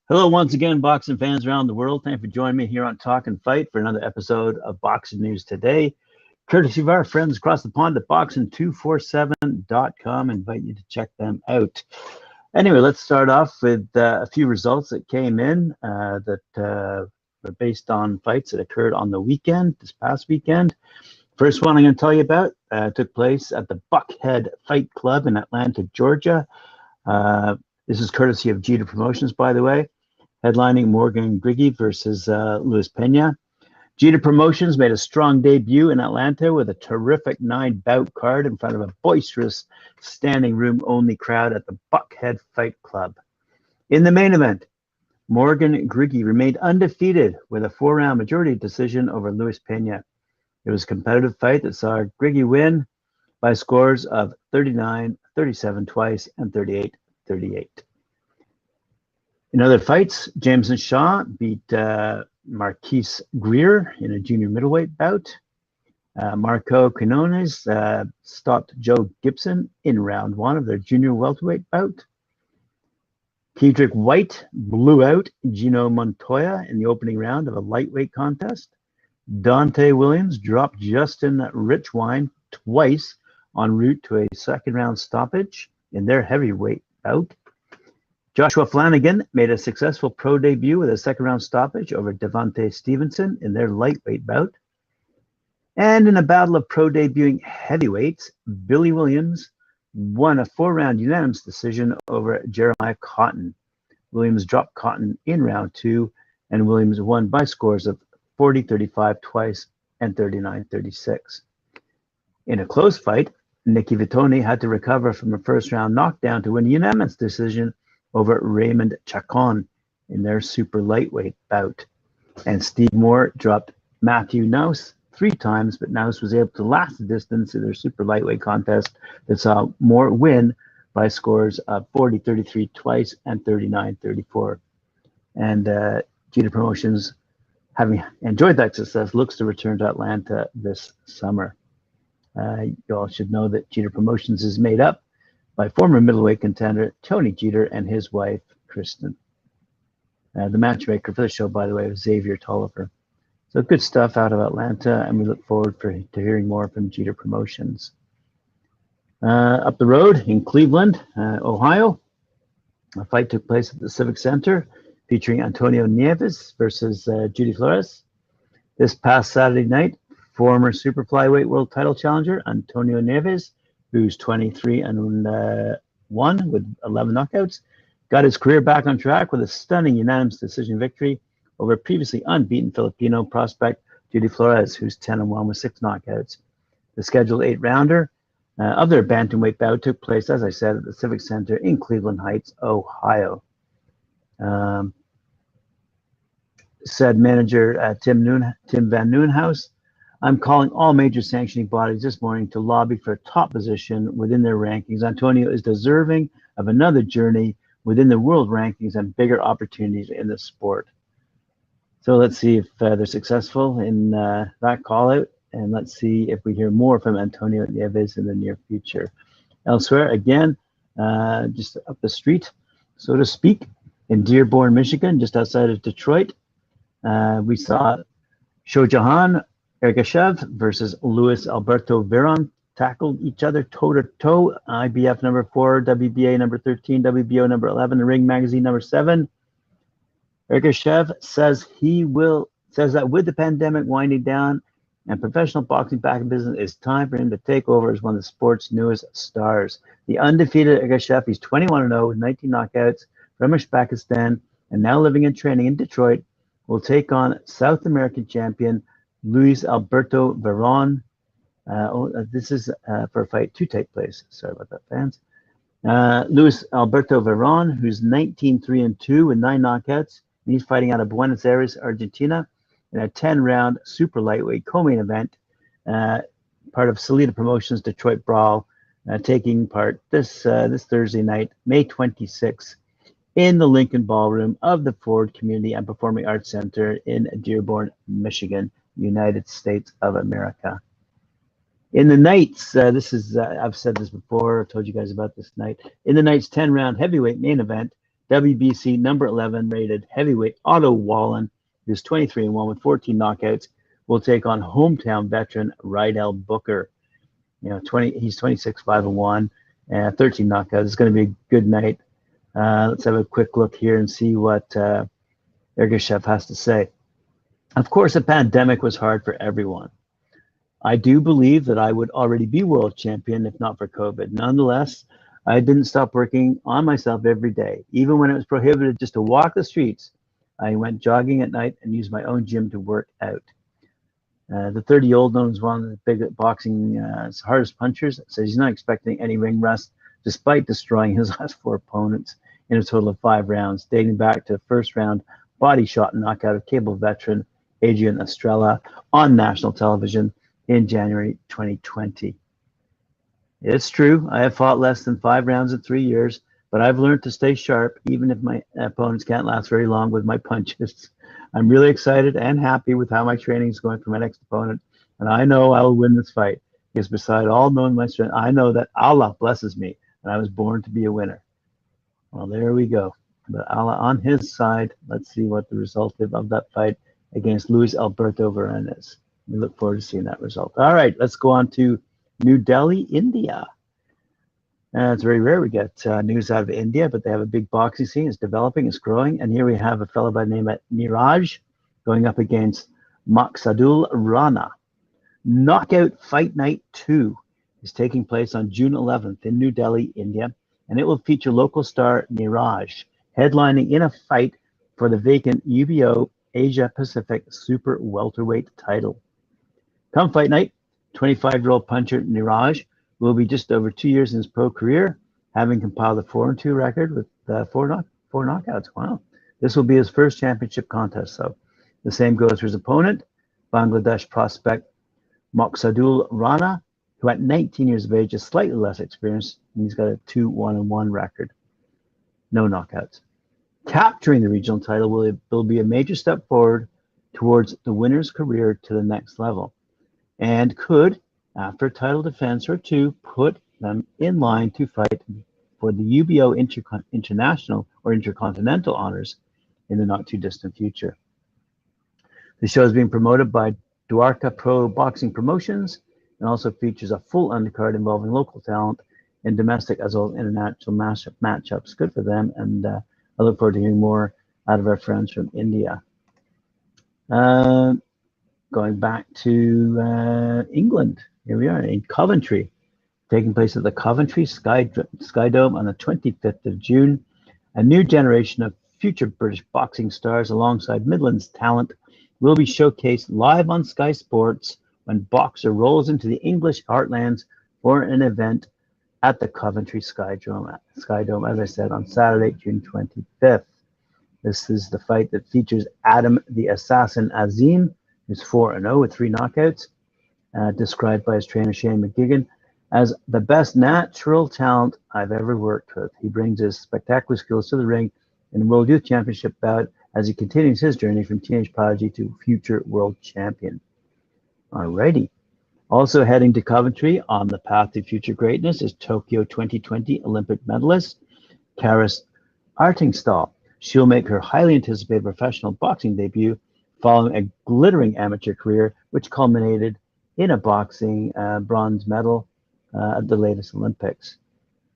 Hello once again, boxing fans around the world. Thank you for joining me here on Talk and Fight for another episode of Boxing News Today. Courtesy of our friends across the pond at boxing247.com. Invite you to check them out. Anyway, let's start off with a few results that came in that were based on fights that occurred on the weekend, this past weekend. First one I'm going to tell you about took place at the Buckhead Fight Club in Atlanta, Georgia. This is courtesy of Jeter Promotions, by the way, headlining Morgan Griggy versus Luis Pena. Jeter Promotions made a strong debut in Atlanta with a terrific 9-bout card in front of a boisterous standing room only crowd at the Buckhead Fight Club. In the main event, Morgan Griggy remained undefeated with a 4-round majority decision over Luis Pena. It was a competitive fight that saw Griggy win by scores of 39-37 twice and 38-38. In other fights, Jameson Shaw beat Marquise Greer in a junior middleweight bout. Marco Quinones stopped Joe Gibson in round 1 of their junior welterweight bout. Kedrick White blew out Gino Montoya in the opening round of a lightweight contest. Dante Williams dropped Justin Richwine twice en route to a second-round stoppage in their heavyweight bout. Joshua Flanagan made a successful pro debut with a second-round stoppage over Devontae Stevenson in their lightweight bout. And in a battle of pro debuting heavyweights, Billy Williams won a 4-round unanimous decision over Jeremiah Cotton. Williams dropped Cotton in round 2, and Williams won by scores of 40-35 twice and 39-36. In a close fight, Nicky Vitoni had to recover from a first-round knockdown to win a unanimous decision over Raymond Chacon in their super lightweight bout. And Steve Moore dropped Matthew Nouse 3 times, but Nouse was able to last the distance in their super lightweight contest that saw Moore win by scores of 40-33 twice and 39-34. And Jeter Promotions, having enjoyed that success, looks to return to Atlanta this summer. You all should know that Jeter Promotions is made up by former middleweight contender Tony Jeter and his wife, Kristen. The matchmaker for the show, by the way, was Xavier Tolliver. So good stuff out of Atlanta, and we look forward to hearing more from Jeter Promotions. Up the road in Cleveland, Ohio, a fight took place at the Civic Center featuring Antonio Nieves versus Judy Flores. This past Saturday night, former super flyweight world title challenger Antonio Nieves, who's 23-1 with 11 knockouts, got his career back on track with a stunning unanimous decision victory over previously unbeaten Filipino prospect Judy Flores, who's 10-1 with 6 knockouts. The scheduled 8-rounder of their bantamweight bout took place, as I said, at the Civic Center in Cleveland Heights, Ohio. Said manager Tim Van Nieuwenhuis, "I'm calling all major sanctioning bodies this morning to lobby for a top position within their rankings. Antonio is deserving of another journey within the world rankings and bigger opportunities in the sport." So let's see if they're successful in that call out, and let's see if we hear more from Antonio Nieves in the near future. Elsewhere, again, just up the street, so to speak, in Dearborn, Michigan, just outside of Detroit, we saw Shojahan Ergashev versus Luis Alberto Veron tackled each other toe-to-toe. IBF number 4, WBA number 13, WBO number 11, and Ring Magazine number 7. Ergashev says that with the pandemic winding down and professional boxing back in business, it's time for him to take over as one of the sport's newest stars. The undefeated Ergashev, he's 21-0 with 19 knockouts from Uzbekistan and now living and training in Detroit, will take on South American champion Luis Alberto Veron. This is for a fight to take place. Sorry about that, fans. Luis Alberto Veron, who's 19-3-2 with 9 knockouts. And he's fighting out of Buenos Aires, Argentina, in a 10-round super lightweight co-main event, part of Salida Promotions Detroit Brawl, taking part this Thursday night, May 26th, in the Lincoln Ballroom of the Ford Community and Performing Arts Center in Dearborn, Michigan, United States of America. In the Knights, this is, I've said this before, I've told you guys about this night. In the Knights 10-round heavyweight main event, WBC number 11 rated heavyweight Otto Wallen, who's 23-1 with 14 knockouts, will take on hometown veteran Rydell Booker. You know, he's 26-5-1 and 13 knockouts. It's going to be a good night. Let's have a quick look here and see what Ergashev has to say. Of course, the pandemic was hard for everyone. I do believe that I would already be world champion if not for COVID. Nonetheless, I didn't stop working on myself every day. Even when it was prohibited just to walk the streets, I went jogging at night and used my own gym to work out. The 30-year-old, known as one of the big boxing's hardest punchers, says he's not expecting any ring rust despite destroying his last 4 opponents in a total of 5 rounds, dating back to the first round body shot knockout of cable veteran Adrian Estrella on national television in January 2020. It's true, I have fought less than 5 rounds in 3 years, but I've learned to stay sharp even if my opponents can't last very long with my punches. I'm really excited and happy with how my training is going for my next opponent, and I know I will win this fight because beside all knowing my strength, I know that Allah blesses me and I was born to be a winner. Well, there we go. But Allah on his side. Let's see what the result of that fight against Luis Alberto Varenes. We look forward to seeing that result. All right, let's go on to New Delhi, India. It's very rare we get news out of India, but they have a big boxing scene. It's developing, it's growing. And here we have a fellow by the name of Niraj going up against Maqsadul Rana. Knockout Fight Night 2 is taking place on June 11th in New Delhi, India, and it will feature local star Niraj headlining in a fight for the vacant UBO Asia Pacific Super Welterweight title. Come fight night, 25-year-old puncher Niraj will be just over 2 years in his pro career, having compiled a 4-2 record with four knockouts. Wow. This will be his first championship contest, though. The same goes for his opponent, Bangladesh prospect Maqsadul Rana, who at 19 years of age is slightly less experienced, and he's got a 2-1-1 record. No knockouts. Capturing the regional title will be a major step forward towards the winner's career to the next level, and could, after a title defense or two, put them in line to fight for the UBO international or intercontinental honors in the not too distant future. The show is being promoted by Dwarka Pro Boxing Promotions and also features a full undercard involving local talent in domestic as well as international matchups. Good for them, and I look forward to hearing more out of our friends from India. Going back to England, here we are in Coventry, taking place at the Coventry Sky Dome on the 25th of June. A new generation of future British boxing stars alongside Midlands talent will be showcased live on Sky Sports when Boxer rolls into the English heartlands for an event at the Coventry Sky Dome, as I said, on Saturday, June 25th. This is the fight that features Adam the Assassin Azim, who's 4-0 with 3 knockouts, described by his trainer Shane McGuigan as the best natural talent I've ever worked with. He brings his spectacular skills to the ring in the World Youth Championship bout as he continues his journey from teenage prodigy to future world champion. Alrighty. Also heading to Coventry on the path to future greatness is Tokyo 2020 Olympic medalist Karis Artingstall. She'll make her highly anticipated professional boxing debut following a glittering amateur career, which culminated in a boxing bronze medal at the latest Olympics.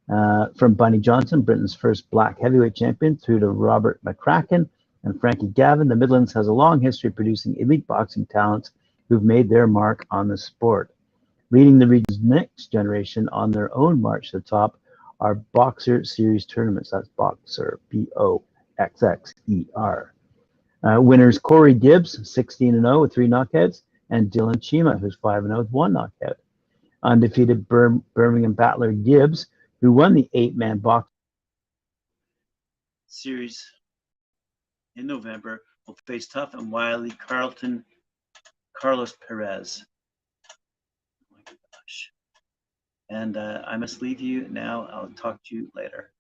From Bunny Johnson, Britain's first black heavyweight champion, through to Robert McCracken and Frankie Gavin, the Midlands has a long history of producing elite boxing talents who've made their mark on the sport. Leading the region's next generation on their own march to the top are Boxer Series tournaments. That's Boxer, B-O-X-X-E-R. Winners Corey Gibbs, 16-0 with 3 knockouts, and Dylan Chima, who's 5-0 with 1 knockout. Undefeated Birmingham battler Gibbs, who won the 8-man box series in November, will face tough and wily Carlos Perez. Oh my gosh. And I must leave you now. I'll talk to you later.